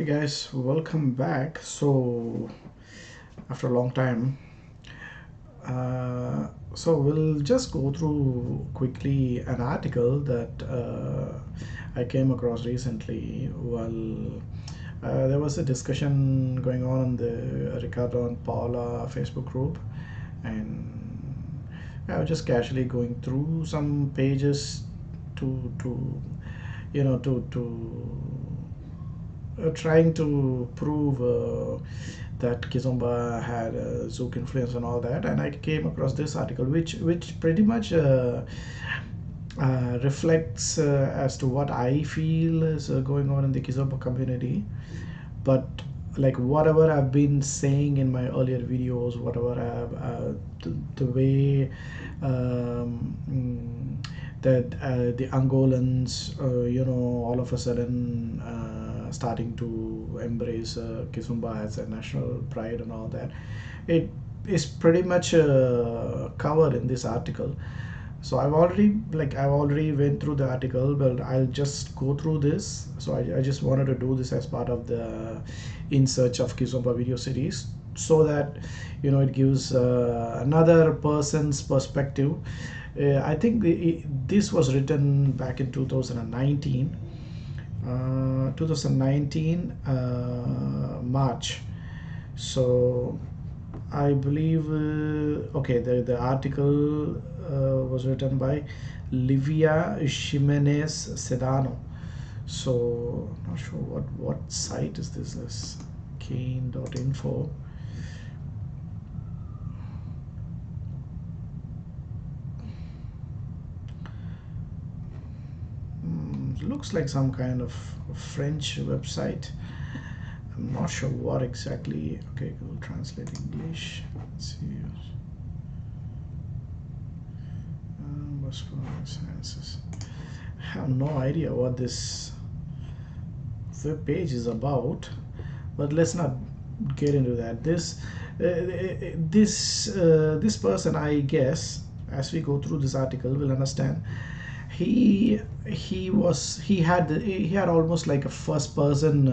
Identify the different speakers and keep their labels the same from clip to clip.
Speaker 1: Hey guys, welcome back. So, after a long time, we'll just go through quickly an article that I came across recently. There was a discussion going on the Ricardo and Paula Facebook group, and I was just casually going through some pages to trying to prove that Kizomba had Zouk influence and all that, and I came across this article, which pretty much reflects as to what I feel is going on in the Kizomba community. But like whatever I've been saying in my earlier videos, whatever I've the way that the Angolans, all of a sudden starting to embrace Kizomba as a national pride and all that. It is pretty much covered in this article. So I've already went through the article, but I'll just go through this. So I just wanted to do this as part of the In Search of Kizomba video series, so that it gives another person's perspective. I think this was written back in 2019, 2019 March. So I believe okay, the article was written by Livia Ximenez Sedano. So not sure what site is this kane.info. Looks like some kind of French website. I'm not sure what exactly. Okay, Google Translate English. Let's see. Sciences. I have no idea what this web page is about, but let's not get into that. This person, I guess, as we go through this article, will understand. He had almost like a first person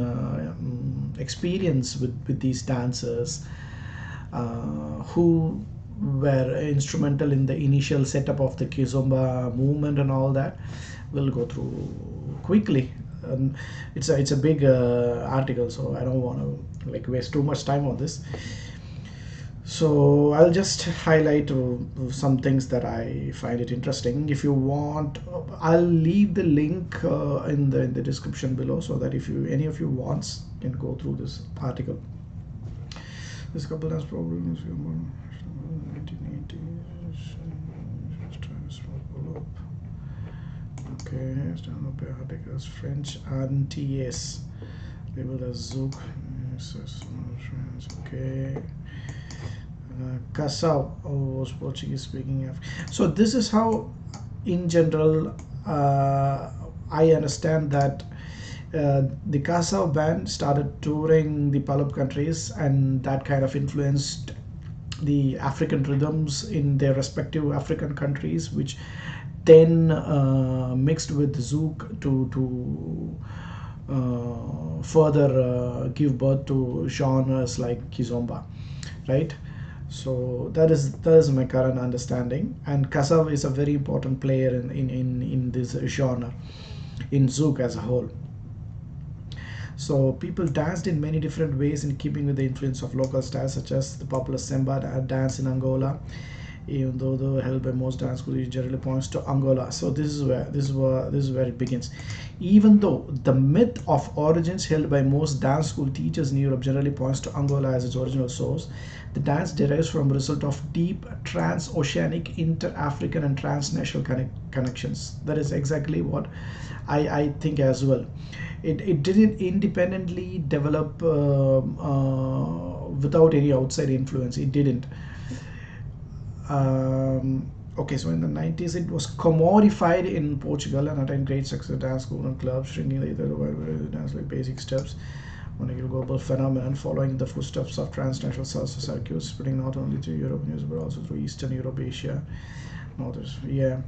Speaker 1: experience with these dancers who were instrumental in the initial setup of the Kizomba movement and all that. We'll go through quickly. It's a big article, so I don't want to waste too much time on this. So I'll just highlight some things that I find it interesting. If you want, I'll leave the link in the description below, so that if any of you wants can go through this article. This couple has problems. 1980s. Okay, stand up articles. French Antilles labeled as Zouk. Okay. Casau was Portuguese speaking. So this is how, in general, I understand that the Casau band started touring the Palop countries, and that kind of influenced the African rhythms in their respective African countries, which then mixed with Zouk to further give birth to genres like Kizomba, right? So that is my current understanding, and Kasav is a very important player in this genre, in Zouk as a whole. So people danced in many different ways in keeping with the influence of local styles, such as the popular Semba dance in Angola. Even though the held by most dance schools, it generally points to Angola. So this is where it begins. Even though the myth of origins held by most dance school teachers in Europe generally points to Angola as its original source, the dance derives from a result of deep transoceanic, inter-African, and transnational connections. That is exactly what I think as well. It didn't independently develop without any outside influence. It didn't. Okay, so in the 90s, it was commodified in Portugal and attained great success at dance school and clubs, shrinking the dance like basic steps on a global phenomenon, following the footsteps of transnational salsa circuits, spreading not only to Europe news but also through Eastern Europe, Asia, Northern. Yeah.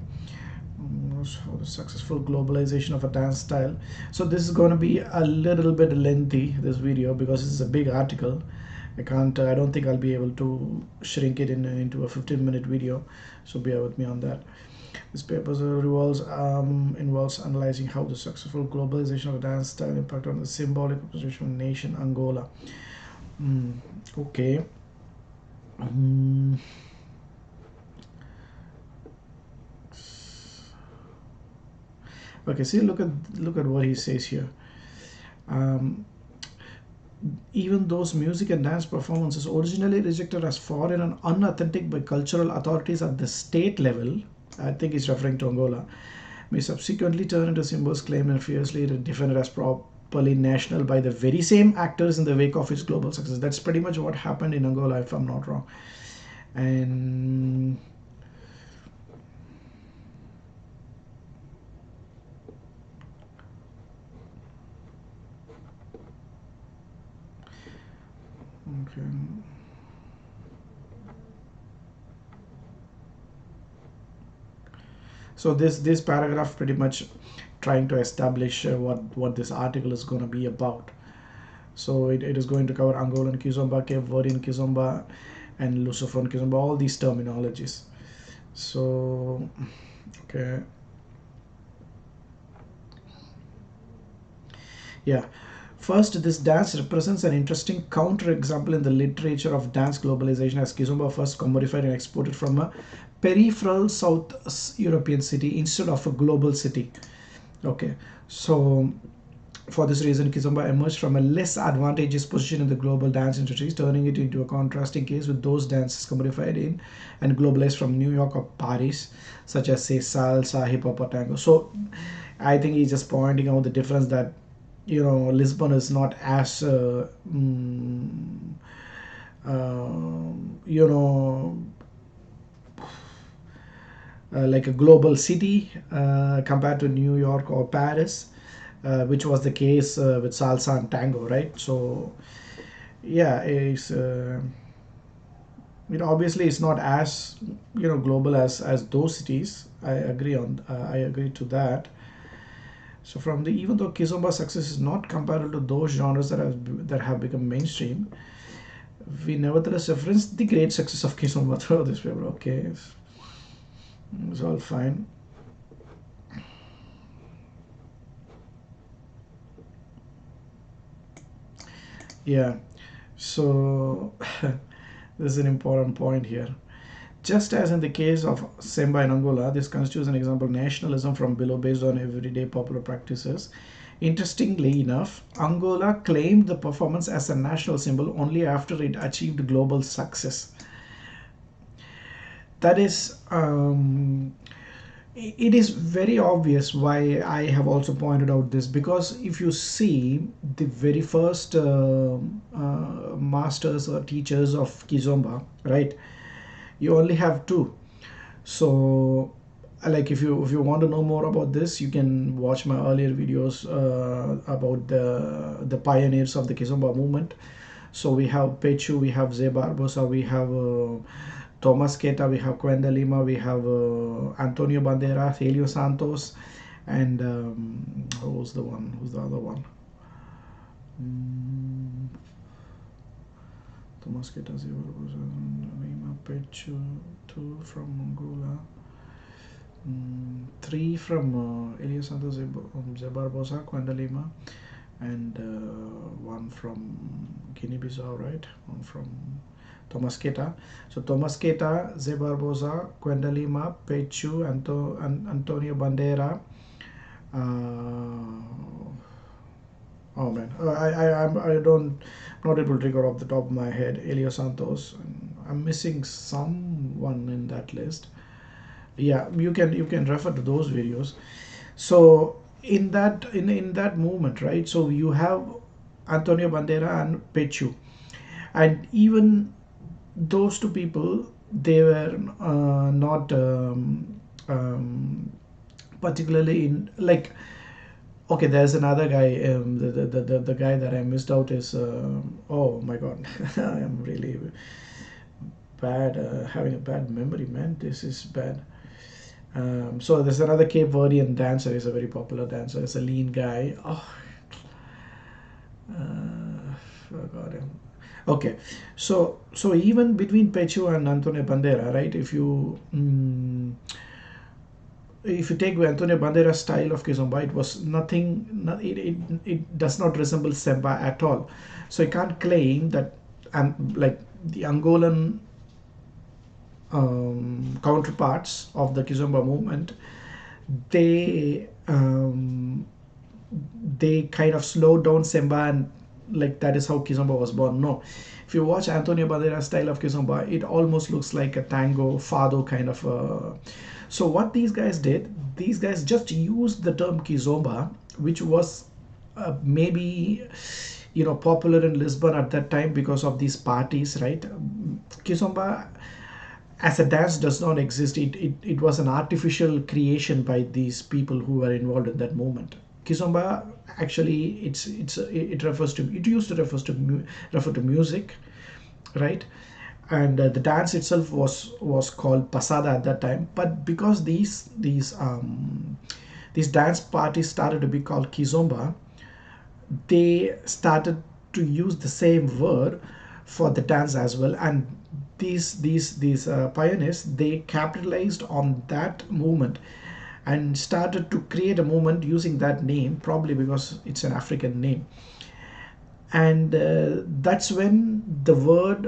Speaker 1: So the successful globalization of a dance style. So this is going to be a little bit lengthy, this video, because it's a big article. I don't think I'll be able to shrink it into a 15-minute video, so bear with me on that. This paper involves analyzing how the successful globalization of a dance style impact on the symbolic position of nation Angola. Okay. Mm, okay, see, look at what he says here. Um, Even those music and dance performances originally rejected as foreign and unauthentic by cultural authorities at the state level, I think he's referring to Angola, may subsequently turn into symbols claimed and fiercely defended as properly national by the very same actors in the wake of its global success. That's pretty much what happened in Angola, if I'm not wrong. And okay. So this paragraph pretty much trying to establish what this article is going to be about. So it is going to cover Angolan Kizomba, Cape Verdean Kizomba, and Lusophone Kizomba, all these terminologies. So, okay. Yeah. First, this dance represents an interesting counterexample in the literature of dance globalization, as Kizomba first commodified and exported from a peripheral South European city instead of a global city. Okay, so for this reason, Kizomba emerged from a less advantageous position in the global dance industry, turning it into a contrasting case with those dances commodified in and globalized from New York or Paris, such as, say, salsa, hip hop, or tango. So I think he's just pointing out the difference that, Lisbon is not as you know like a global city compared to New York or Paris, which was the case with salsa and tango, right? So yeah, obviously it's not as global as those cities. I agree to that. So from the even though Kizomba's success is not comparable to those genres that have become mainstream, we nevertheless reference the great success of Kizomba throughout this paper. Okay, it's all fine. Yeah. So this is an important point here. Just as in the case of Semba in Angola, this constitutes an example of nationalism from below based on everyday popular practices. Interestingly enough, Angola claimed the performance as a national symbol only after it achieved global success. That is, it is very obvious why I have also pointed out this, because if you see the very first masters or teachers of Kizomba, right, you only have two. So like if you want to know more about this, you can watch my earlier videos about the pioneers of the Kizomba movement. So we have Pechu, we have Zé Barbosa, we have Thomas Keta, we have Quenda Lima, we have Antonio Banderas, Helio Santos, and who's the other one? Mm, Thomas Keta, Zé Barbosa, Lima, Pechu, two from Angola. Three from Elias Santos, Barbosa, Quenda Lima, and one from Guinea-Bissau, right? One from Thomas Keta. So Thomas Keta, Zé Barbosa, Quenda Lima, Pechu, Antonio Bandera. Oh man, I don't not able to trigger off the top of my head. Elio Santos. I'm missing someone in that list. Yeah, you can refer to those videos. So in that movement, right, so you have Antonio Bandera and Pechu, and even those two people, they were not particularly in, like, okay, there's another guy, the guy that I missed out is oh my god, I am really bad, having a bad memory, man. This is bad. So there's another Cape Verdean dancer. He's a very popular dancer. He's a lean guy. Oh, forgot him. Okay, so even between Pechu and Antonio Bandera, right? If you take Antonio Bandera's style of Kizomba, it was nothing. It does not resemble Semba at all. So you can't claim that, and like the Angolan counterparts of the Kizomba movement, they they kind of slowed down Semba, and like that is how Kizomba was born. No, if you watch Antonio Bandera's style of Kizomba, it almost looks like a tango fado kind of. So what these guys did, these guys just used the term Kizomba, which was maybe popular in Lisbon at that time because of these parties, right? Kizomba as a dance does not exist. It was an artificial creation by these people who were involved in that movement. Kizomba actually it refers to, it used to refer to music, right? And the dance itself was called pasada at that time. But because these dance parties started to be called kizomba, they started to use the same word for the dance as well. And these pioneers, they capitalized on that movement and started to create a movement using that name, probably because it's an African name. And that's when the word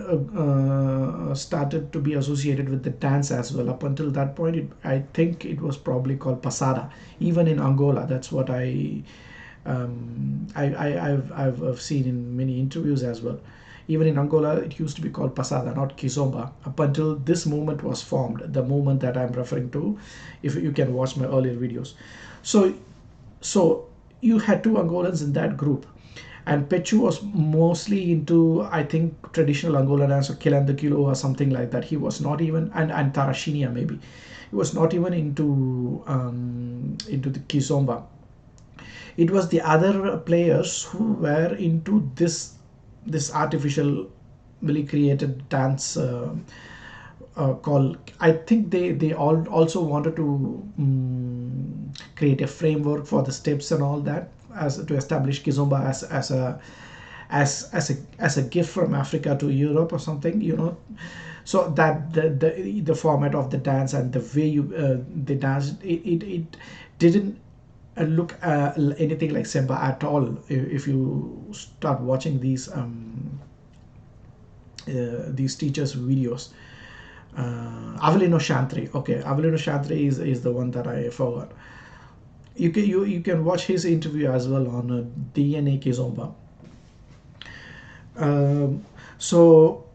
Speaker 1: started to be associated with the dance as well. Up until that point, I think it was probably called pasada. Even in Angola, that's what I've seen in many interviews as well. Even in Angola, it used to be called pasada, not kizomba, up until this movement was formed, the movement that I'm referring to. If you can watch my earlier videos. So so you had two Angolans in that group, and Pechu was mostly into, I think, traditional Angolan dance, or Kilandakilo or something like that. He was not even, and Tarashinia maybe. He was not even into the Kizomba. It was the other players who were into this artificial, really created dance, called, I think they all also wanted to create a framework for the steps and all that, as to establish Kizomba as a gift from Africa to Europe or something. So that the format of the dance and the way they danced, it didn't look anything like Semba at all. If you start watching these teachers' videos. Avelino Chantre. Okay, Avelino Chantre is the one that I forgot. You can watch his interview as well on DNA Kizomba. So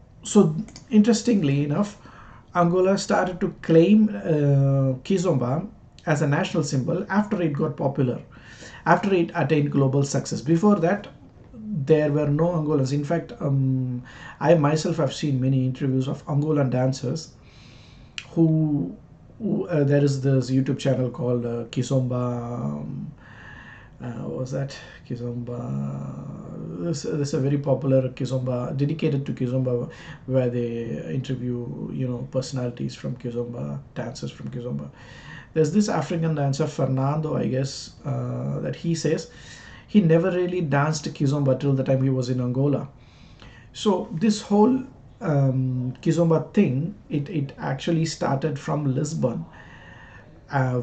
Speaker 1: interestingly enough, Angola started to claim Kizomba as a national symbol after it got popular, after it attained global success. Before that, there were no Angolans. In fact, I myself have seen many interviews of Angolan dancers who there is this YouTube channel called Kizomba. What was that? Kizomba. This is a very popular Kizomba dedicated to Kizomba, where they interview personalities from Kizomba, dancers from Kizomba. There's this African dancer Fernando, I guess, that he says he never really danced Kizomba till the time he was in Angola. So this whole Kizomba thing, it actually started from Lisbon,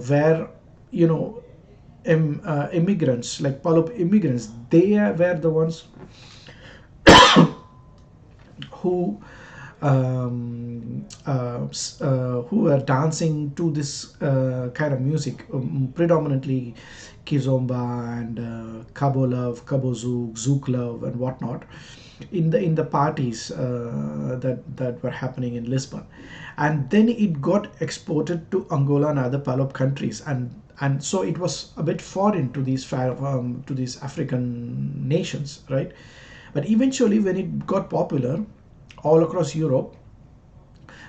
Speaker 1: where you know immigrants, like Palop immigrants, they were the ones who who were dancing to this kind of music, predominantly kizomba and cabo love, cabo zouk, zouk love, and whatnot, in the parties that were happening in Lisbon, and then it got exported to Angola and other Palop countries, and so it was a bit foreign to these African nations, right? But eventually, when it got popular all across Europe,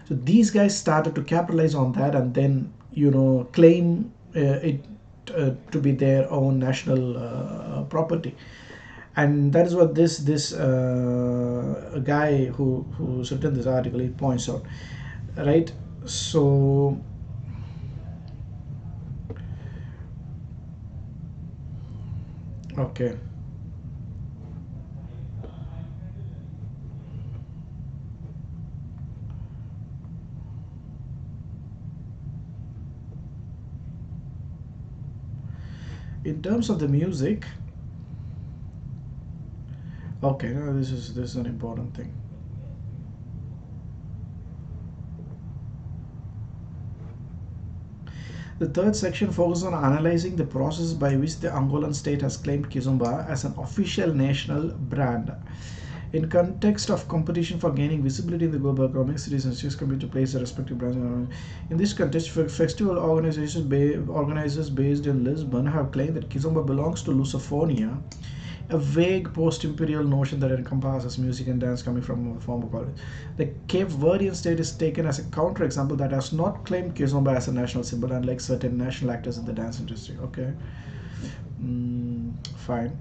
Speaker 1: so these guys started to capitalize on that, and then claim it to be their own national property. And that is what this guy who's written this article, he points out, right? So Okay. In terms of the music, okay, no, this is an important thing. The third section focuses on analyzing the process by which the Angolan state has claimed Kizomba as an official national brand. In context of competition for gaining visibility in the global economic, cities and states compete to place their respective brands. In this context, festival organizers based in Lisbon have claimed that Kizomba belongs to Lusophonia, a vague post-imperial notion that encompasses music and dance coming from a former colony. The Cape Verdean state is taken as a counterexample that has not claimed Kizomba as a national symbol, unlike certain national actors in the dance industry. Okay, fine.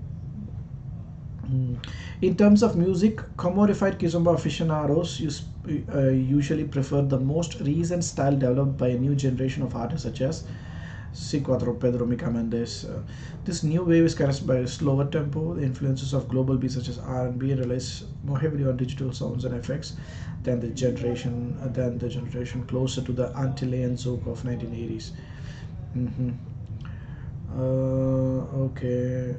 Speaker 1: In terms of music, commodified kizomba aficionados usually prefer the most recent style developed by a new generation of artists such as C4, Pedro Mica Mendes. This new wave is characterized by a slower tempo, the influences of global beats such as R&B, and relies more heavily on digital sounds and effects than the generation closer to the Antillean zouk of 1980s. hmm okay.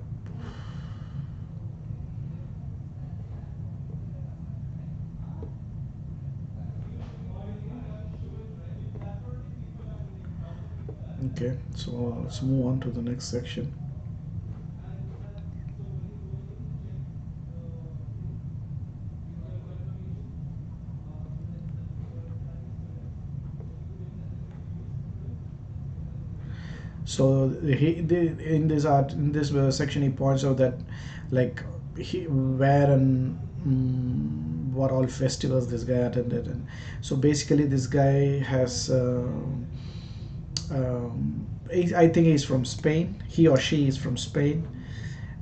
Speaker 1: Okay, so let's move on to the next section. So in this art, in this section, he points out that, like, where and what all festivals this guy attended, and so basically this guy has. I think he's from Spain. He or she is from Spain,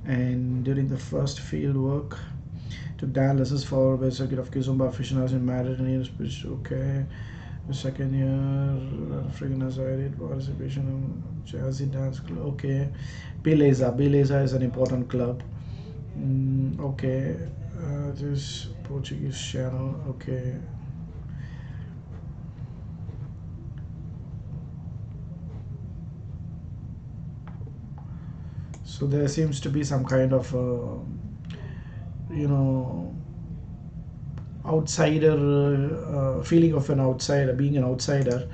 Speaker 1: and during the first field work, took dance lessons for by circuit of Kizomba aficionados in Madrid and years, which okay. The second year, African Azarid participation in Jazzy Dance Club. Okay. Beleza. Beleza is an important club. Okay. This Portuguese channel. Okay. So there seems to be some kind of, you know, outsider feeling of an outsider, being an outsider.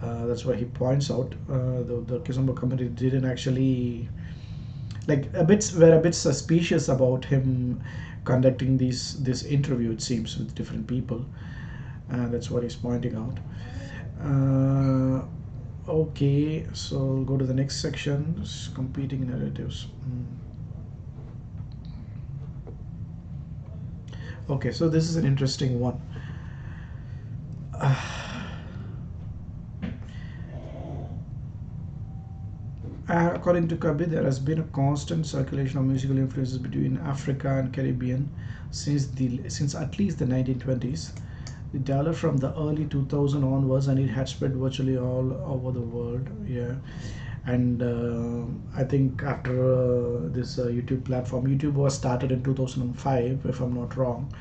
Speaker 1: That's why he points out the Kizomba community didn't actually, like, were a bit suspicious about him conducting this interview, it seems, with different people. That's what he's pointing out. Okay, so we'll go to the next section, competing narratives. Okay, so this is an interesting one. According to Kabi, there has been a constant circulation of musical influences between Africa and Caribbean since at least the 1920s. It developed from the early 2000 onwards, and it had spread virtually all over the world. Yeah, and I think after this YouTube platform, YouTube was started in 2005, if I'm not wrong.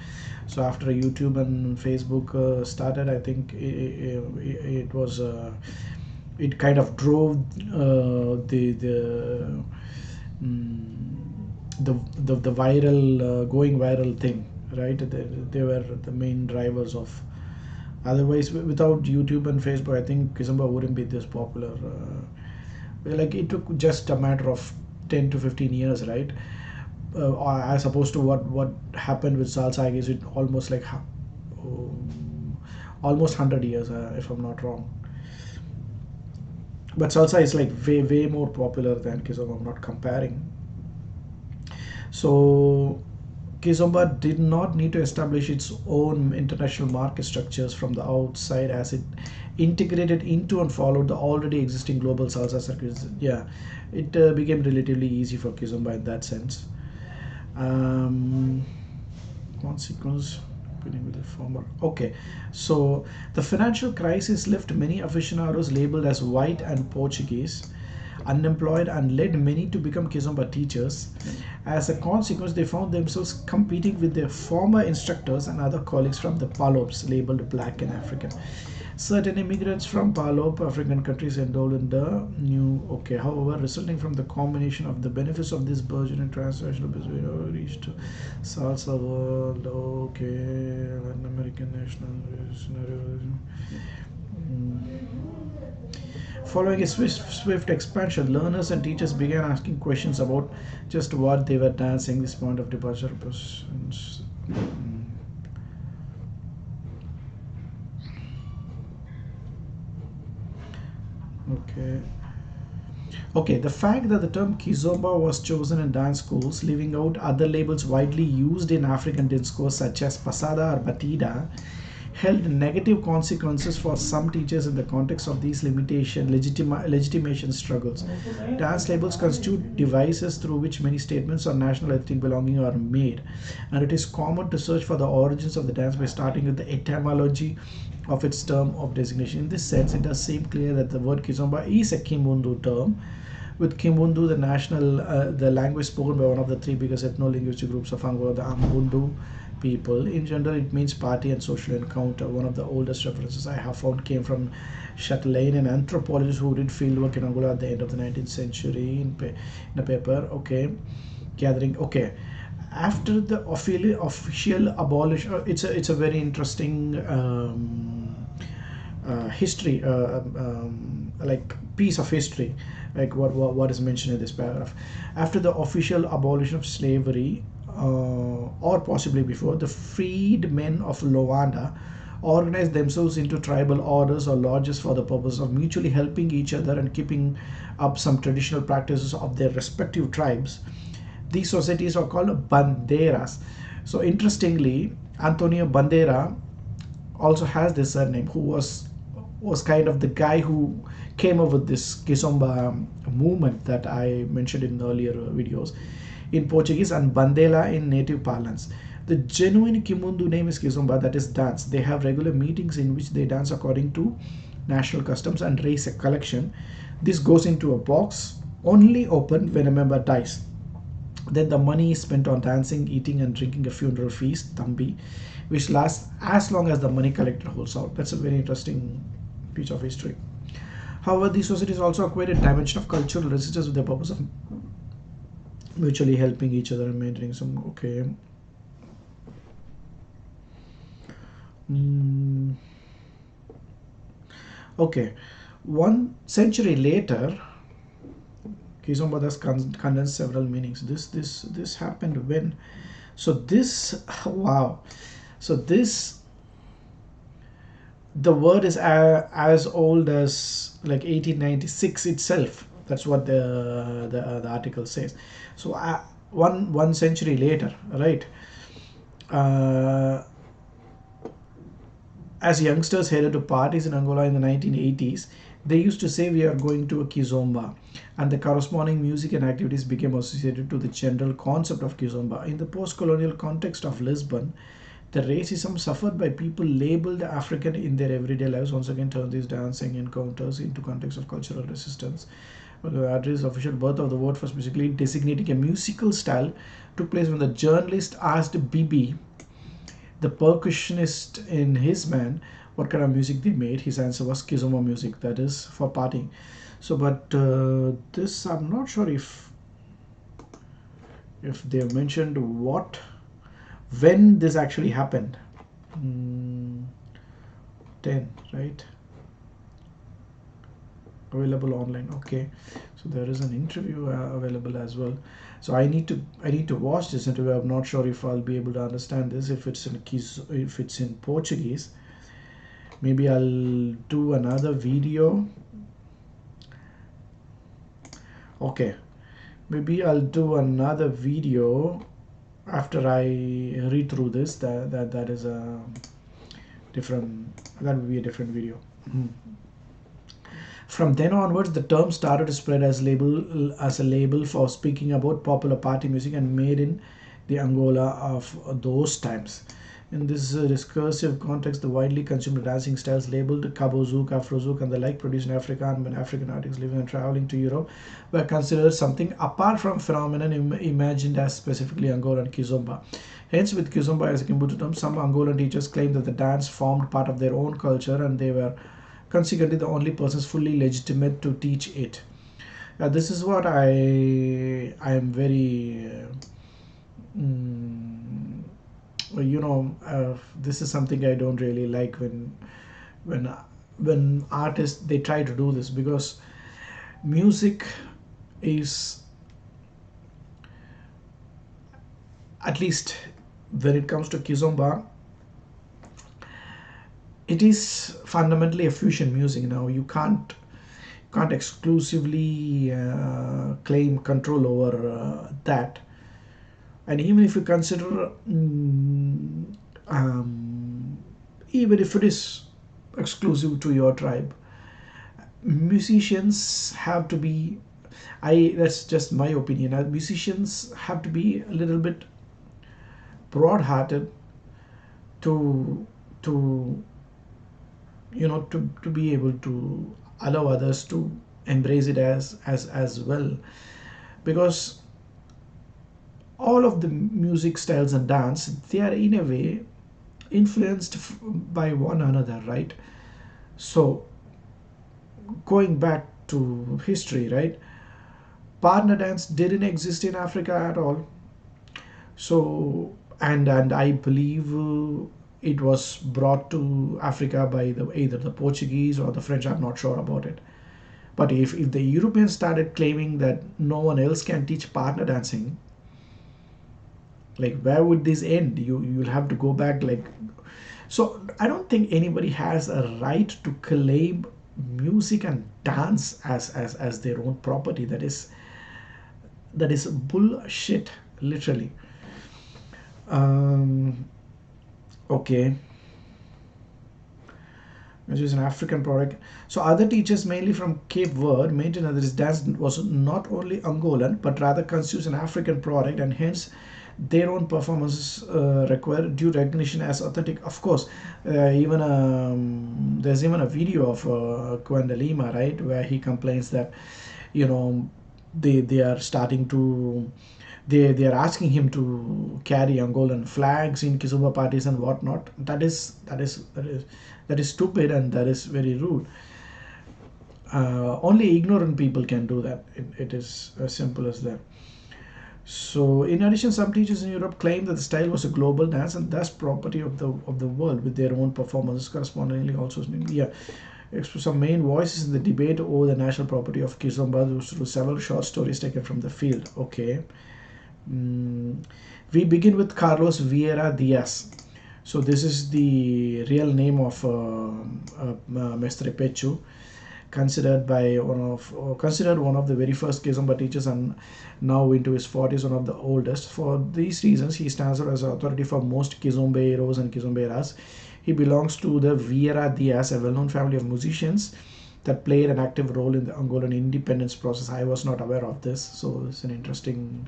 Speaker 1: So after YouTube and Facebook started, I think it was. It kind of drove mm, the viral going viral thing, right? They were the main drivers of. Otherwise, without YouTube and Facebook, I think Kizomba wouldn't be this popular. Like, it took just a matter of 10 to 15 years, right? As opposed to what happened with salsa, I guess it almost like almost 100 years, if I'm not wrong. But salsa is like way more popular than kizomba. I'm not comparing. So Kizomba did not need to establish its own international market structures from the outside, as it integrated into and followed the already existing global salsa circuits. Yeah, it became relatively easy for Kizomba in that sense. Um, Consequence competing with the former. Okay, so the financial crisis left many aficionados labeled as white and Portuguese unemployed and led many to become Kizomba teachers. As a consequence, they found themselves competing with their former instructors and other colleagues from the Palopes, labeled black and African. Certain immigrants from Palop African countries enrolled in the new okay. However, resulting from the combination of the benefits of this burgeoning transnational business reached salsa world. Okay, Latin American national scenario. Following a swift expansion, learners and teachers began asking questions about just what they were dancing. This point of departure represents. Okay. Okay, the fact that the term Kizomba was chosen in dance schools, leaving out other labels widely used in African discourse such as Pasada or Batida, held negative consequences for some teachers in the context of these legitimation struggles. Dance labels constitute devices through which many statements on national ethnic belonging are made, and it is common to search for the origins of the dance by starting with the etymology of its term of designation. In this sense, it does seem clear that the word Kizomba is a Kimbundu term, with Kimbundu the language spoken by one of the three biggest ethno-linguistic groups of Angola, the Ambundu people. In general, it means party and social encounter. One of the oldest references I have found came from Chatelain, an anthropologist who did fieldwork in Angola at the end of the 19th century in a paper. Okay, gathering. Okay, after the official abolition, it's a very interesting history, like piece of history, like what is mentioned in this paragraph. After the official abolition of slavery, or possibly before, the freedmen of Luanda organized themselves into tribal orders or lodges for the purpose of mutually helping each other and keeping up some traditional practices of their respective tribes. These societies are called banderas. So interestingly, Antonio Bandera also has this surname, who was kind of the guy who came up with this Kizomba movement that I mentioned in earlier videos in Portuguese, and Bandela in native parlance. The genuine Kimundu name is Kizomba, that is dance. They have regular meetings in which they dance according to national customs and raise a collection. This goes into a box, only open when a member dies. Then the money is spent on dancing, eating, and drinking a funeral feast, Tambi, which lasts as long as the money collector holds out. That's a very interesting piece of history. However, these societies also acquired a dimension of cultural resistance with the purpose of mutually helping each other and maintaining some. Okay. Okay. 1 century later, Kizomba thus condensed several meanings. This happened when? So this wow. So this the word is as old as like 1896 itself. That's what the article says. So one century later, right? Uh, as youngsters headed to parties in Angola in the 1980s, they used to say we are going to a Kizomba, and the corresponding music and activities became associated to the general concept of Kizomba. In the post-colonial context of Lisbon, the racism suffered by people labeled African in their everyday lives once again turned these dancing encounters into context of cultural resistance. The address official birth of the word for specifically designating a musical style took place when the journalist asked Bibi, the percussionist in his band, what kind of music they made. His answer was Kizomba music, that is for partying. So, but this I'm not sure if they have mentioned when this actually happened. 10, right? Available online. Okay, so there is an interview available as well. So I need to watch this interview. I'm not sure if I'll be able to understand this if it's in Portuguese. Maybe I'll do another video. Okay, maybe I'll do another video after I read through this. That is a different. That will be a different video. From then onwards, the term started to spread as a label for speaking about popular party music and made in the Angola of those times. In this discursive context, the widely consumed dancing styles labeled Cabo-zouk, Afro-zouk, and the like produced in Africa and when African artists living and traveling to Europe were considered something apart from phenomenon imagined as specifically Angolan Kizomba. Hence, with Kizomba as a Kimbutu term, some Angolan teachers claimed that the dance formed part of their own culture and they were consequently the only persons fully legitimate to teach it. This is what I am very mm, this is something I don't really like when when artists they try to do this, because music is, at least when it comes to Kizomba, it is fundamentally a fusion music. Now you can't exclusively claim control over that. And even if you consider even if it is exclusive to your tribe, musicians have to be, I that's just my opinion, musicians have to be a little bit broad-hearted to to to be able to allow others to embrace it as well, because all of the music styles and dance, they are in a way influenced by one another, right? So going back to history, right, partner dance didn't exist in Africa at all. So and I believe it was brought to Africa by either the Portuguese or the French. I'm not sure about it. But if the Europeans started claiming that no one else can teach partner dancing, like where would this end? You'll have to go back, like, so I don't think anybody has a right to claim music and dance as their own property. That is bullshit, literally. Okay, which is an African product. So other teachers, mainly from Cape Verde, maintained that this dance was not only Angolan but rather constitutes an African product, and hence their own performances require due recognition as authentic. Of course, even there's even a video of Gwendolima, right, where he complains that you know they are starting to they are asking him to carry Angolan flags in Kizomba parties and whatnot. That is stupid and that is very rude. Only ignorant people can do that. It is as simple as that. So, in addition, some teachers in Europe claim that the style was a global dance and thus property of the world, with their own performances correspondingly also in India. Some main voices in the debate over the national property of Kizomba through several short stories taken from the field. Okay. We begin with Carlos Vieira Diaz. So this is the real name of Mestre Pechu, considered one of the very first Kizomba teachers, and now into his 40s, one of the oldest. For these reasons, he stands out as an authority for most Kizombeiros and Kizombeiras. He belongs to the Vieira Diaz, a well-known family of musicians that played an active role in the Angolan independence process. I was not aware of this, so it's an interesting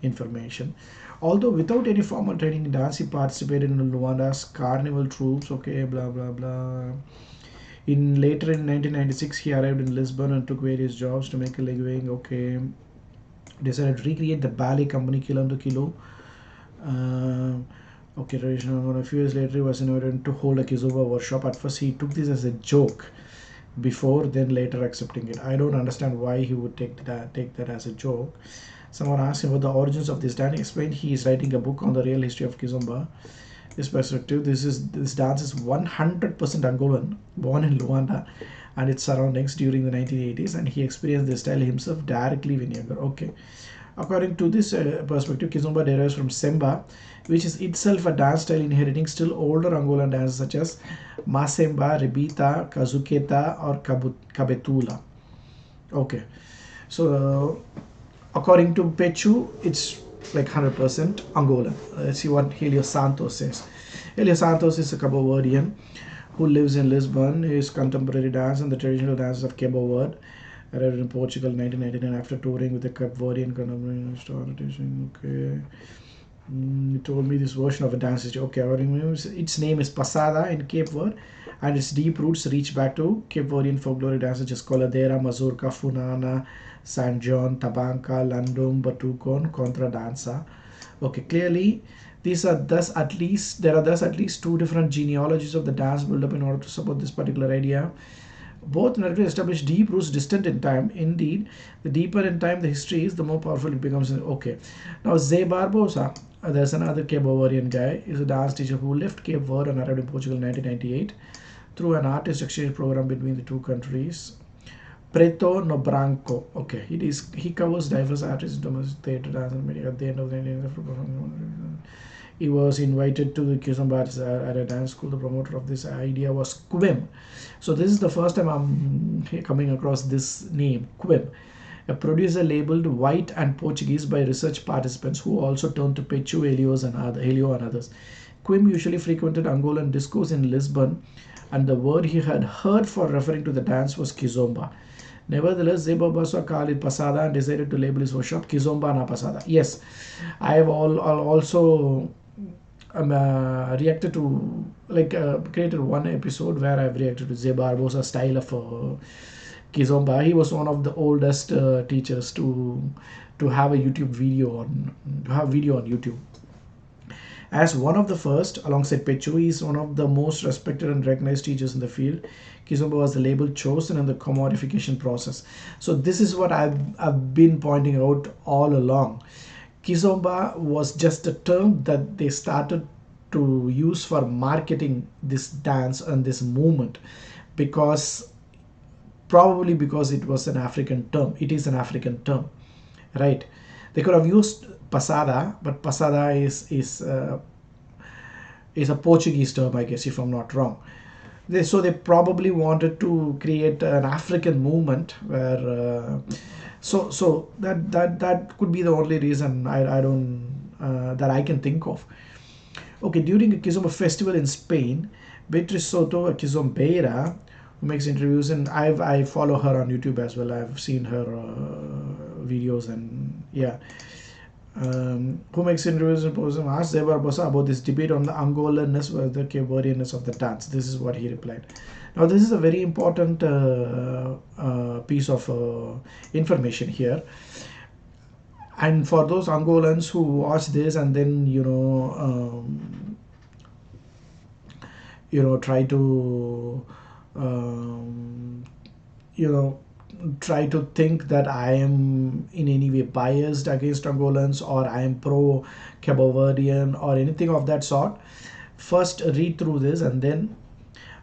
Speaker 1: information. Although without any formal training in dance, he participated in Luanda's carnival troops. Okay, blah blah blah. Later in 1996, he arrived in Lisbon and took various jobs to make a living. Okay, decided to recreate the ballet company Kilo to Kilo. Okay, traditional. A few years later, he was invited to hold a Kizomba workshop. At first, he took this as a joke, before then later accepting it. I don't understand why he would take that as a joke. Someone asked him about the origins of this dance. He explained he is writing a book on the real history of Kizomba. This perspective, this dance is 100% Angolan, born in Luanda and its surroundings during the 1980s, and he experienced this style himself directly when younger. Okay. According to this perspective, Kizomba derives from Semba, which is itself a dance style inheriting still older Angolan dances such as Masemba, Rebita, Kazuketa, or Kabetula. Okay, so according to Pechu, it's like 100% Angolan. Let's see what Helio Santos says. Helio Santos is a Cabo Verdean who lives in Lisbon. His contemporary dance and the traditional dances of Cabo Verde. Arrived in Portugal in 1999 after touring with the Cape Verdean contemporary. Okay. You told me this version of a dance is okay. Its name is Pasada in Cape Verde, and its deep roots reach back to Cape Verdean folkloric dances such as Coladera, Mazurka, Funana, San John, Tabanca, Landum, Batukon, Contra Danza. Okay, clearly these are thus at least there are thus at least two different genealogies of the dance build up in order to support this particular idea. Both narratives establish deep roots distant in time. Indeed, the deeper in time the history is, the more powerful it becomes. Okay. Now, Zé Barbosa, there's another Cape Verdean guy, is a dance teacher who left Cape Verde and arrived in Portugal in 1998 through an artist exchange program between the two countries. Preto no Branco. Okay, he covers diverse artists, domestic theatre, dance, and media. At the end of the 19th, he was invited to the Kizomba at a dance school. The promoter of this idea was Quim. So this is the first time I'm coming across this name, Quim, a producer labeled white and Portuguese by research participants who also turned to Pechu, Helio and others. Quim usually frequented Angolan discos in Lisbon, and the word he had heard for referring to the dance was Kizomba. Nevertheless, Zeba Baswa called it Pasada and decided to label his workshop Kizomba na Pasada. Yes, I have also reacted to, like, created one episode where I've reacted to Zeba Barbosa's style of Kizomba. He was one of the oldest teachers to have a YouTube video on YouTube. As one of the first, alongside Pechu, he is one of the most respected and recognized teachers in the field. Kizomba was the label chosen in the commodification process. So this is what I've been pointing out all along. Kizomba was just a term that they started to use for marketing this dance and this movement, probably because it was an African term. It is an African term, right? They could have used Pasada, but Pasada is a Portuguese term, I guess, if I'm not wrong. So they probably wanted to create an African movement where so that could be the only reason I don't that I can think of. Okay, during a Kizomba festival in Spain, Beatriz Soto, a Kizombeira, who makes interviews, and I follow her on YouTube as well. I've seen her videos, and yeah. Who makes interviews and posts and asked Zé Barbosa about this debate on the Angolaness versus the Cape Verdeanness of the dance. This is what he replied. Now, this is a very important piece of information here. And for those Angolans who watch this and then try to try to think that I am in any way biased against Angolans or I am pro Cabo Verdean or anything of that sort, first read through this and then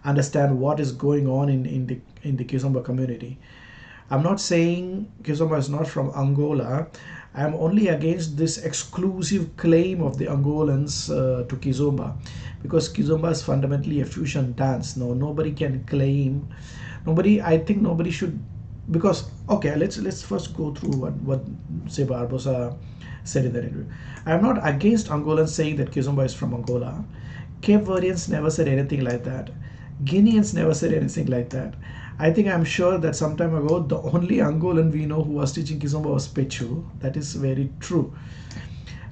Speaker 1: understand what is going on in the Kizomba community. I'm not saying Kizomba is not from Angola. I'm only against this exclusive claim of the Angolans to Kizomba, because Kizomba is fundamentally a fusion dance. No, nobody can claim. I think nobody should, because okay, let's first go through what Zé Barbosa said in that interview. I'm not against Angolans saying that Kizomba is from Angola. Cape Verdeans never said anything like that. Guineans never said anything like that. I think I'm sure that some time ago the only Angolan we know who was teaching Kizomba was Pechu. That is very true.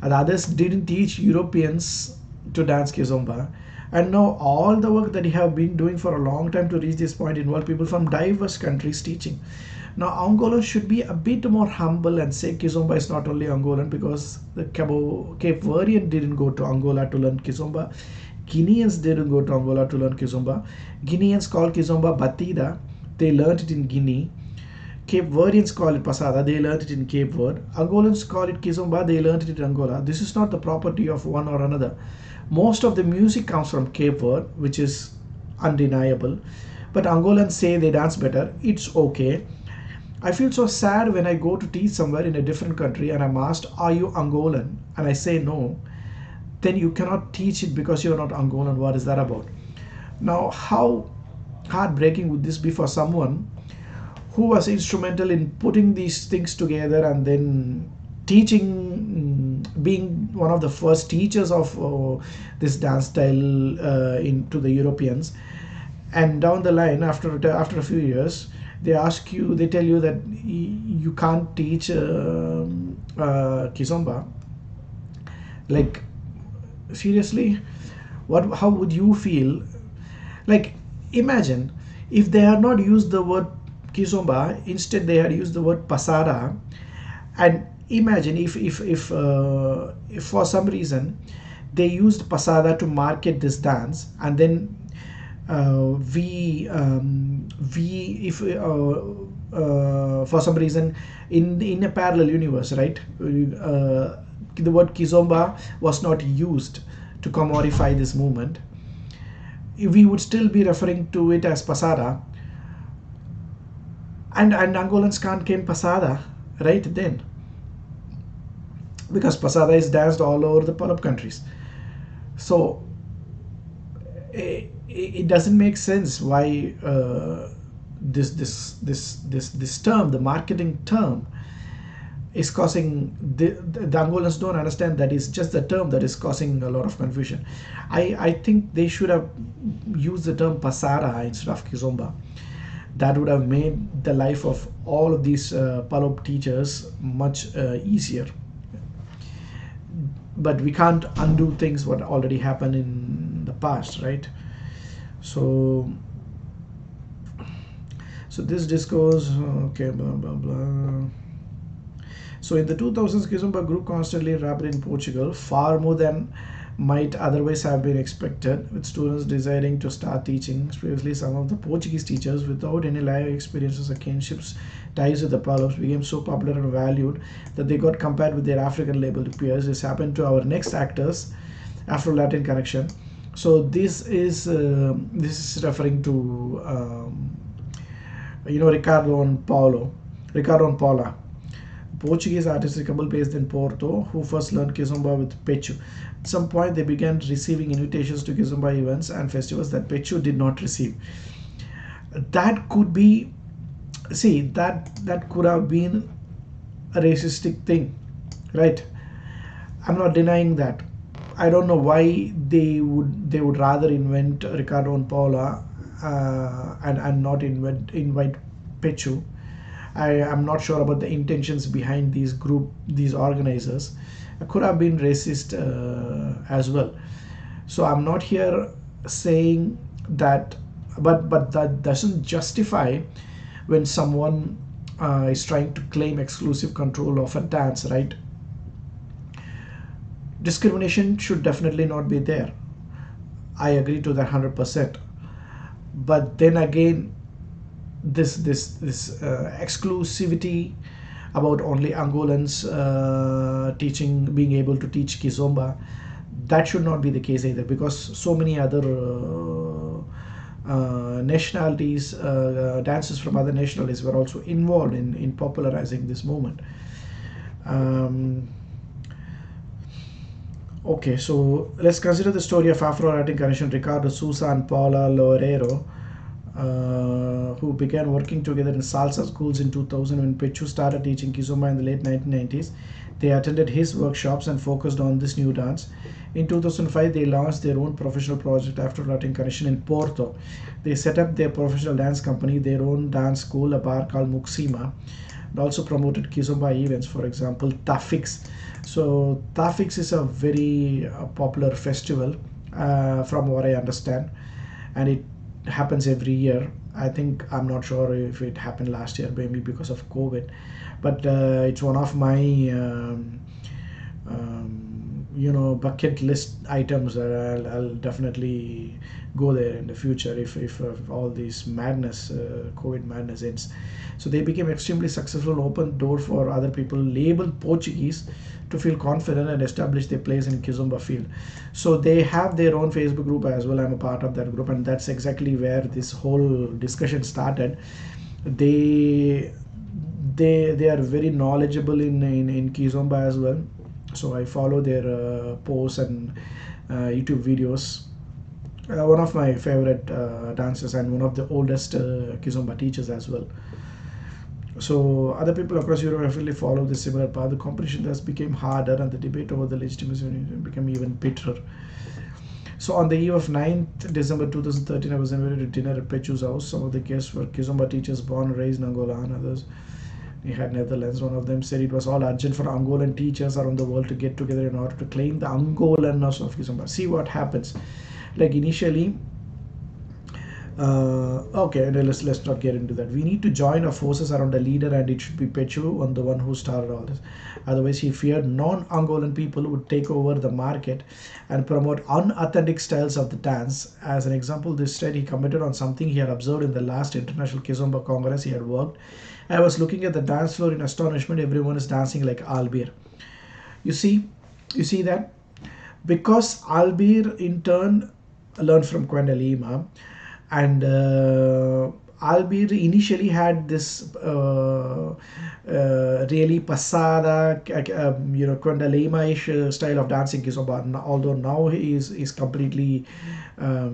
Speaker 1: And others didn't teach Europeans to dance Kizomba. And now all the work that you have been doing for a long time to reach this point involve people from diverse countries teaching. Now Angolans should be a bit more humble and say Kizomba is not only Angolan, because the Cape Verdean didn't go to Angola to learn Kizomba. Guineans didn't go to Angola to learn Kizomba. Guineans call Kizomba Batida. They learned it in Guinea. Cape Verdeans call it Pasada. They learned it in Cape Verde. Angolans call it Kizomba. They learned it in Angola. This is not the property of one or another. Most of the music comes from Cape Verde, which is undeniable. But Angolans say they dance better. It's okay. I feel so sad when I go to teach somewhere in a different country and I'm asked, are you Angolan? And I say no. Then you cannot teach it because you're not Angolan. What is that about? Now, how heartbreaking would this be for someone who was instrumental in putting these things together and then teaching, being one of the first teachers of this dance style to the Europeans, and down the line after a few years they tell you that you can't teach Kizomba. Like, seriously, what? How would you feel? Like, imagine if they had not used the word Kizomba, instead they had used the word Pasada, and imagine if for some reason they used Pasada to market this dance, and then we if for some reason in a parallel universe, right, the word Kizomba was not used to commodify this movement, we would still be referring to it as Pasada, and Angolans can't claim Pasada right then, because Pasada is danced all over the Palop countries. So it doesn't make sense why this term, the marketing term, is causing the Angolans don't understand that it's just the term that is causing a lot of confusion. I think they should have used the term Pasara instead of Kizomba. That would have made the life of all of these Palop teachers much easier. But we can't undo things what already happened in the past, right? So this discourse, okay, blah blah blah. So in the 2000s, Kizomba grew constantly rapid in Portugal, far more than might otherwise have been expected, with students desiring to start teaching. Previously, some of the Portuguese teachers, without any live experiences or kinships ties with the Palops, became so popular and valued that they got compared with their African labeled peers. This happened to our next actors, Afro-Latin connection. So this is referring to Ricardo and Paula, Portuguese artistic couple based in Porto, who first learned Kizomba with Pechu. At some point, they began receiving invitations to Kizomba events and festivals that Pechu did not receive. That could be, see, that could have been a racistic thing, right? I'm not denying that. I don't know why they would rather invent Ricardo and Paula and not invite Pechu. I am not sure about the intentions behind these organizers. It could have been racist as well. So I'm not here saying that, but that doesn't justify when someone is trying to claim exclusive control of a dance, right? Discrimination should definitely not be there. I agree to that 100%. But then again, this exclusivity about only Angolans being able to teach Kizomba, that should not be the case either, because so many other nationalities, dancers from other nationalities were also involved in popularizing this movement. Um, Okay, so let's consider the story of Afro-Latin connection Ricardo Sousa and Paula Loureiro, who began working together in salsa schools in 2000 when Pechu started teaching Kizomba in the late 1990s. They attended his workshops and focused on this new dance. In 2005, they launched their own professional project Afro-Latin connection in Porto. They set up their professional dance company, their own dance school, a bar called Muxima, and also promoted Kizomba events, for example, Tafix. So Tafix is a very popular festival, from what I understand, and it happens every year. I think, I'm not sure if it happened last year, maybe because of COVID, but it's one of my bucket list items that I'll definitely go there in the future if all this madness, COVID madness ends. So they became extremely successful, opened door for other people labeled Portuguese to feel confident and establish their place in Kizomba field. So they have their own Facebook group as well. I'm a part of that group, and that's exactly where this whole discussion started. They they are very knowledgeable in Kizomba as well. So I follow their posts and YouTube videos. One of my favorite dancers and one of the oldest Kizomba teachers as well. So other people across Europe definitely follow this similar path. The competition thus became harder, and the debate over the legitimacy became even bitterer. So on the eve of 9th December 2013, I was invited to dinner at Pechu's house. Some of the guests were Kizomba teachers born and raised in Angola, and others He had Netherlands. One of them said it was all urgent for Angolan teachers around the world to get together in order to claim the Angolanness of Kizomba. See what happens. Like initially, okay, let's not get into that. We need to join our forces around a leader, and it should be Pechu on the one who started all this. Otherwise, he feared non-Angolan people would take over the market and promote unauthentic styles of the dance. As an example, this said he commented on something he had observed in the last International Kizomba Congress he had worked. I was looking at the dance floor in astonishment. Everyone is dancing like Albir. You see, you see that because Albir in turn learned from Kwendalima, and Albir initially had this really pasada, Kwendalima-ish style of dancing Kizomba. Although now he is completely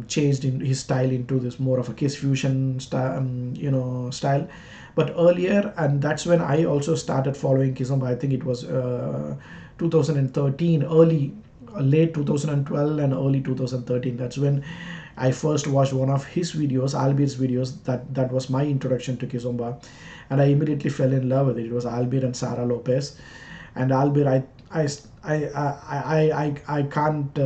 Speaker 1: changed in his style into this more of a Kiss fusion style, style. But earlier, and that's when I also started following Kizomba. I think it was 2013, late 2012 and early 2013. That's when I first watched one of his videos, Albir's videos. That was my introduction to Kizomba, and I immediately fell in love with it. It was Albir and Sarah Lopez, and Albir. I can't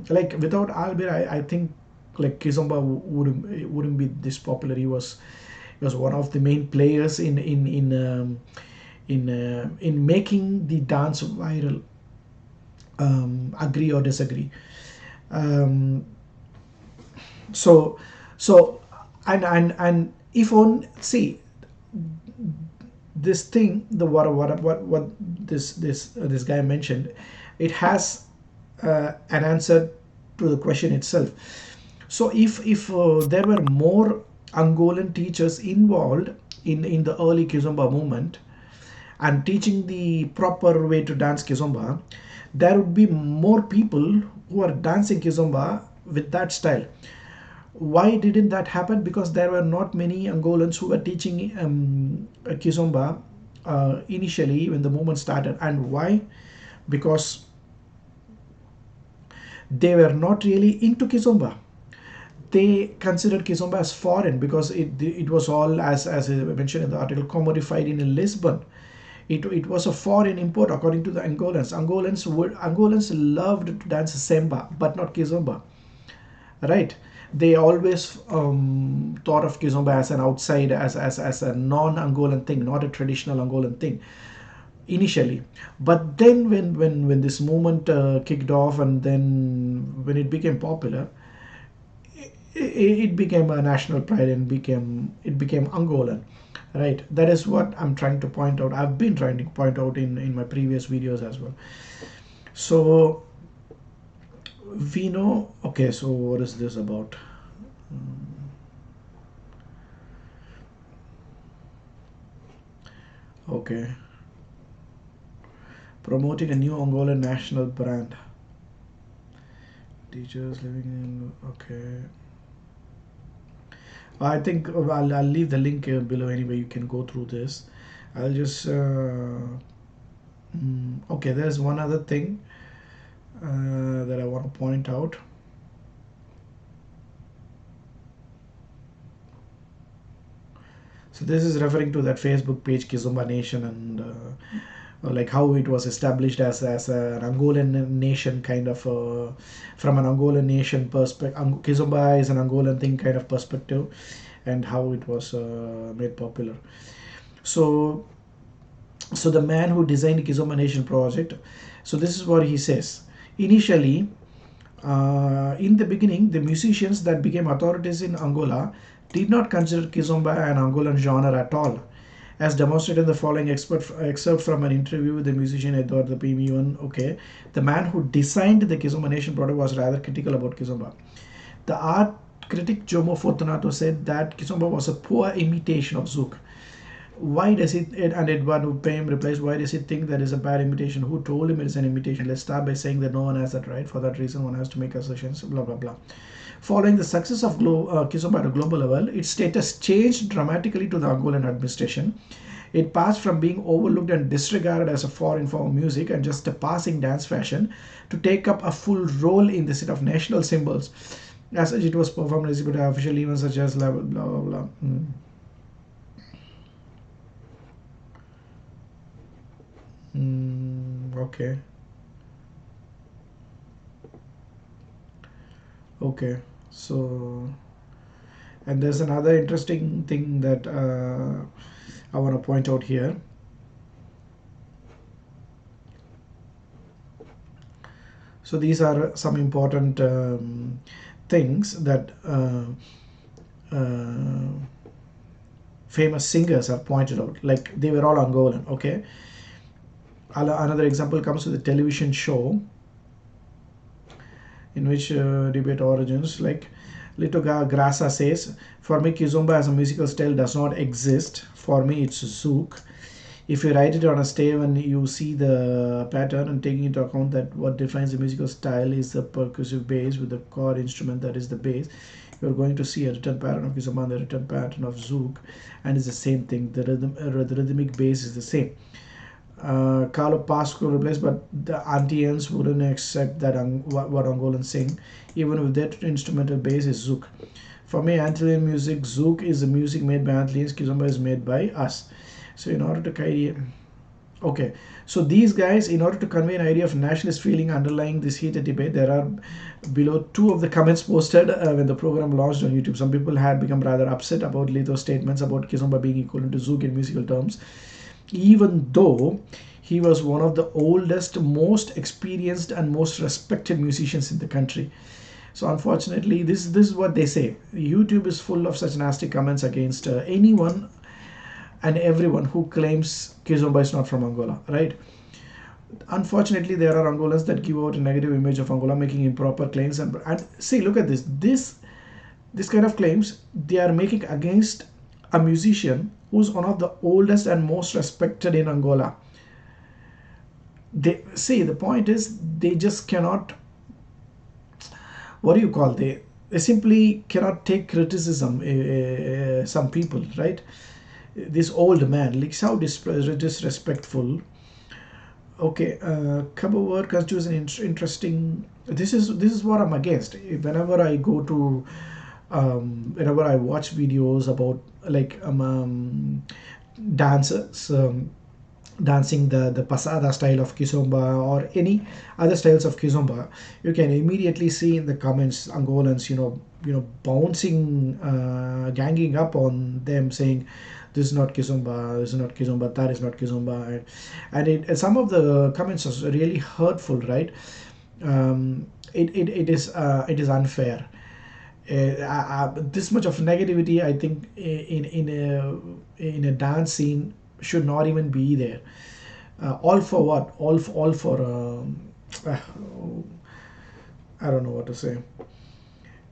Speaker 1: like without Albir. I think like Kizomba wouldn't be this popular. He was one of the main players in making the dance viral. Agree or disagree. Um, so so and if on see this thing, the what this guy mentioned, it has an answer to the question itself. So if there were more Angolan teachers involved in the early Kizomba movement and teaching the proper way to dance Kizomba, there would be more people who are dancing Kizomba with that style. Why didn't that happen? Because there were not many Angolans who were teaching Kizomba initially when the movement started. And why? Because they were not really into Kizomba. They considered Kizomba as foreign because it was all, as I mentioned in the article, commodified in Lisbon. It was a foreign import according to the Angolans. Angolans loved to dance Semba, but not Kizomba, right? They always thought of Kizomba as an outside, as a non-Angolan thing, not a traditional Angolan thing initially. But then when this movement kicked off, and then when it became popular, it became a national pride and it became Angolan, right? That is what I'm trying to point out. I've been trying to point out in my previous videos as well. So we know. Okay, so what is this about? Okay, promoting a new Angolan national brand. Teachers living in. Okay, I think I'll leave the link below anyway. You can go through this. I'll just. Okay, there's one other thing that I want to point out. So this is referring to that Facebook page Kizomba Nation, and like how it was established as an Angolan nation kind of from an Angolan nation perspective. Kizomba is an Angolan thing kind of perspective, and how it was made popular. So so the man who designed the Kizomba Nation project. So this is what he says. Initially, in the beginning, the musicians that became authorities in Angola did not consider Kizomba an Angolan genre at all, as demonstrated in the following excerpt from an interview with the musician Eduardo Pimion. Okay, the man who designed the Kizomba Nation product was rather critical about Kizomba. The art critic Jomo Fortunato said that Kizomba was a poor imitation of Zouk. Why does it, and Eduardo Payne replies, why does he think that is a bad imitation? Who told him it's an imitation? Let's start by saying that no one has that right. For that reason, one has to make assertions, blah, blah, blah. Following the success of Kizomba at a global level, its status changed dramatically to the Angolan administration. It passed from being overlooked and disregarded as a foreign form of music and just a passing dance fashion to take up a full role in the set of national symbols. As such, it was performed as exhibited at official events such as blah, blah, blah, blah. Okay. Okay. So, and there's another interesting thing that I want to point out here. So these are some important things that uh, famous singers have pointed out. Like they were all Angolan. Okay. Another example comes with a television show in which debate origins. Like Lito Grasa says, for me, Kizomba as a musical style does not exist. For me, it's Zouk. If you write it on a stave and you see the pattern and taking into account that what defines the musical style is the percussive bass with the core instrument that is the bass, you're going to see a written pattern of Kizomba and the written pattern of Zouk, and it's the same thing. The rhythmic bass is the same. Carlo Pasco replaced, but the Antillians wouldn't accept that what Angolans sing, even if their instrumental bass is zouk. For me, Antillean music, zouk is the music made by Antillians, Kizomba is made by us. So, in order to carry, okay, so these guys, in order to convey an idea of nationalist feeling underlying this heated debate, there are below two of the comments posted when the program launched on YouTube. Some people had become rather upset about Leto's statements about Kizomba being equivalent to zouk in musical terms, even though he was one of the oldest, most experienced, and most respected musicians in the country. So unfortunately, this is what they say. YouTube is full of such nasty comments against anyone and everyone who claims Kizomba is not from Angola, right? Unfortunately, there are Angolans that give out a negative image of Angola, making improper claims. And see, look at this. This kind of claims they are making against a musician who's one of the oldest and most respected in Angola. They see, the point is they just cannot, what do you call, they simply cannot take criticism. Some people, right? This old man, like how disrespectful. Okay, Cabo word constitutes an interesting. This is what I'm against. Whenever I go to, whenever I watch videos about like dancers dancing the pasada style of Kizomba or any other styles of Kizomba, you can immediately see in the comments Angolans, bouncing, ganging up on them, saying, "This is not Kizomba. This is not Kizomba. That is not Kizomba," and some of the comments are really hurtful, right? It is unfair. This much of negativity, I think, in a dance scene should not even be there. All for what? All for uh, I don't know what to say.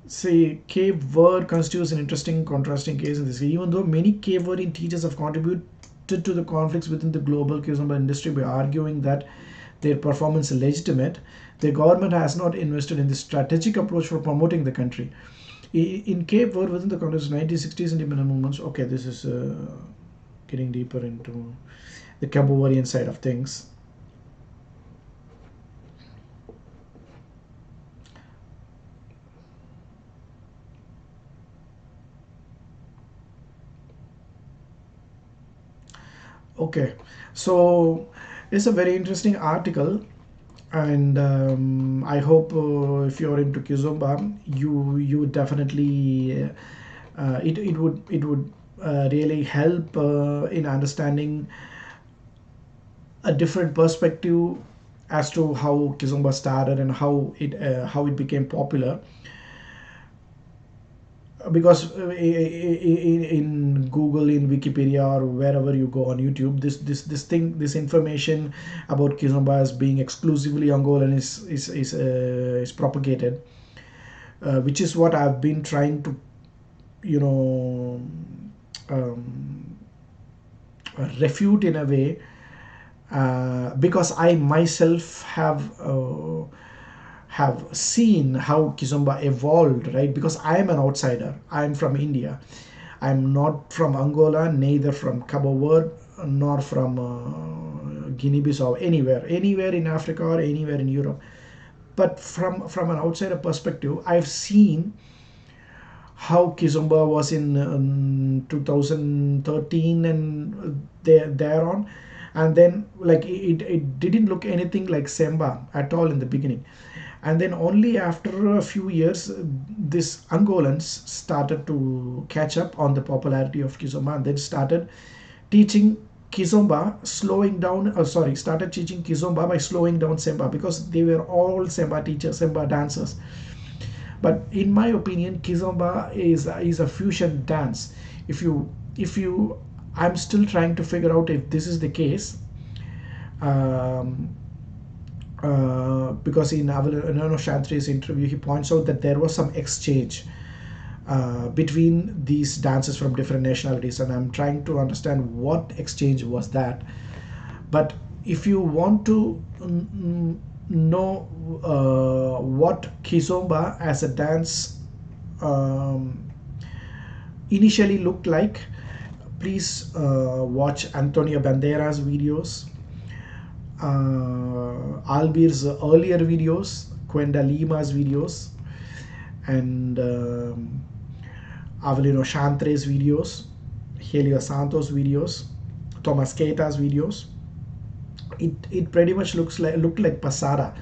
Speaker 1: See, Cape Verde constitutes an interesting contrasting case in this. Even though many Cape Verdean teachers have contributed to the conflicts within the global Kizomba industry by arguing that their performance is legitimate, the government has not invested in this strategic approach for promoting the country. In Cape Verde, within the context of 1960s independent movements, okay, this is getting deeper into the Cabo Verdean side of things. Okay, so it's a very interesting article, and I hope if you're into Kizomba, you would definitely it would really help in understanding a different perspective as to how Kizomba started and how it became popular. Because in Google, in Wikipedia, or wherever you go on YouTube, this information about Kizomba as being exclusively Angolan is propagated, which is what I've been trying to, you know um, refute in a way, because I myself have seen how Kizomba evolved, right? Because I am an outsider. I am from India. I'm not from Angola, neither from Cabo Verde, nor from Guinea-Bissau, anywhere in Africa or anywhere in Europe. But from an outsider perspective, I've seen how Kizomba was in 2013 and there on. and then like it didn't look anything like Semba at all in the beginning, and then only after a few years this Angolans started to catch up on the popularity of Kizomba, and then started teaching Kizomba, slowing down, sorry, started teaching Kizomba by slowing down Semba, because they were all Semba teachers, Semba dancers. But in my opinion, Kizomba is a fusion dance. If you I'm still trying to figure out if this is the case, um, because in Avelino Chantry's interview, he points out that there was some exchange between these dancers from different nationalities, and I'm trying to understand what exchange was that. But if you want to know what Kizomba as a dance um, initially looked like, please watch Antonio Banderas videos, Albir's earlier videos, Quenda Lima's videos, and Avelino Chantre's videos, Helio Santos videos, Thomas Keita's videos. It pretty much looked like Pasada.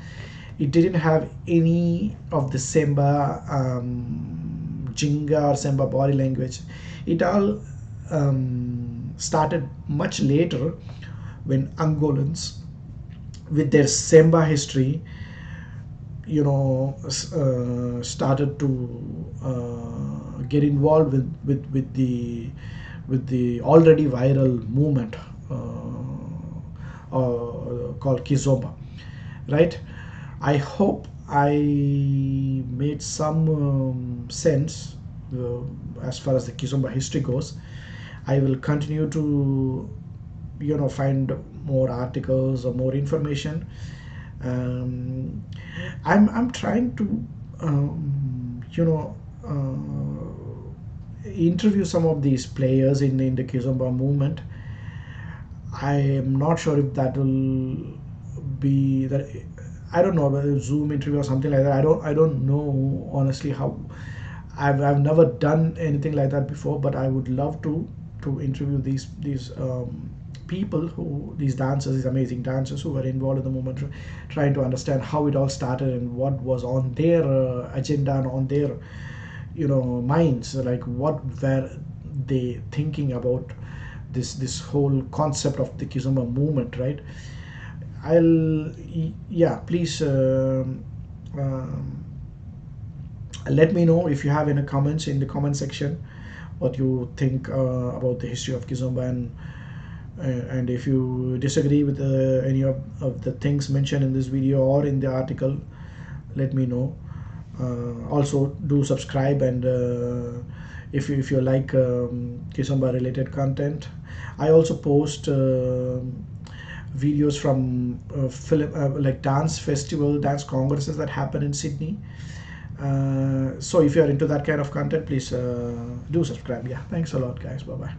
Speaker 1: It didn't have any of the Semba Jinga or Semba body language. It all started much later, when Angolans, with their Semba history, started to get involved with the already viral movement called Kizomba, right? I hope I made some sense as far as the Kizomba history goes. I will continue to find more articles or more information. um, I'm trying to interview some of these players in the Kizomba movement. I am not sure if that will be that. I don't know, whether Zoom interview or something like that. I don't know honestly how. I've never done anything like that before, but I would love to interview these people, who these dancers, these amazing dancers who were involved in the movement, trying to understand how it all started and what was on their agenda and on their minds, like what were they thinking about this whole concept of the Kizomba movement, right? Yeah, please let me know if you have any comments in the comment section, what you think about the history of Kizomba, and if you disagree with any of the things mentioned in this video or in the article, let me know. Also, do subscribe, and if you like Kizomba related content, I also post videos from film like dance congresses that happen in Sydney. So if you are into that kind of content, please do subscribe. Yeah, thanks a lot, guys. Bye bye.